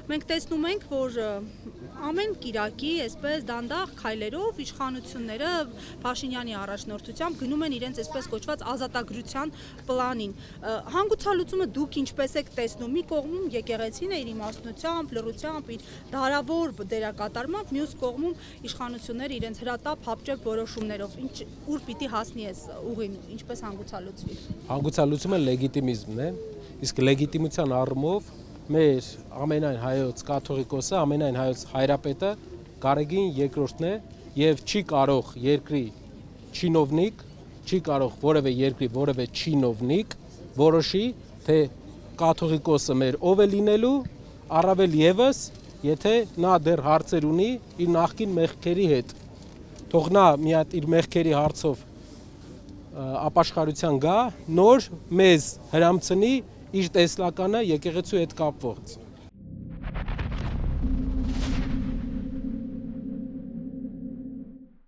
Մենք տեսնում ենք, որ ամեն կիրակի այսպես դանդաղ քայլերով իշխանությունները Փաշինյանի առաջնորդությամբ գնում են իրենց այսպես կոչված ազատագրության պլանին։ Հանգուցալուծումը դուք ինչպես եք տեսնում, մի կողմում եկեղեցին է իր իմաստնությամբ, լռությամբ, իր դարավոր դերակատարմամբ, մյուս կողմում իշխանությունները իրենց հրատապ հապճեպ որոշումներով, ուր պիտի հասնի այս ուղին, ինչպես հանգուցալուծվի։ Հանգուցալուծումը լեգիտիմիզմն է, իսկ լեգիտիմության առումով մեր ամենայն հայոց կաթողիկոսը, ամենայն հայոց հայրապետը Գարեգին երկրորդն է եւ չի կարող երկրի չինովնիկ, չի կարող որևէ երկրի որևէ չինովնիկ որոշի, թե կաթողիկոսը մեր ով է լինելու, առավել եւս, եթե նա դեռ հարցեր ունի իր նախկին մեղքերի հետ։ Թող նա մի հատ իր մեղքերի հարցով ապաշխարության գա, նոր մեզ հրամցնի իր տեսլականը եկեղեցու հետ կապված։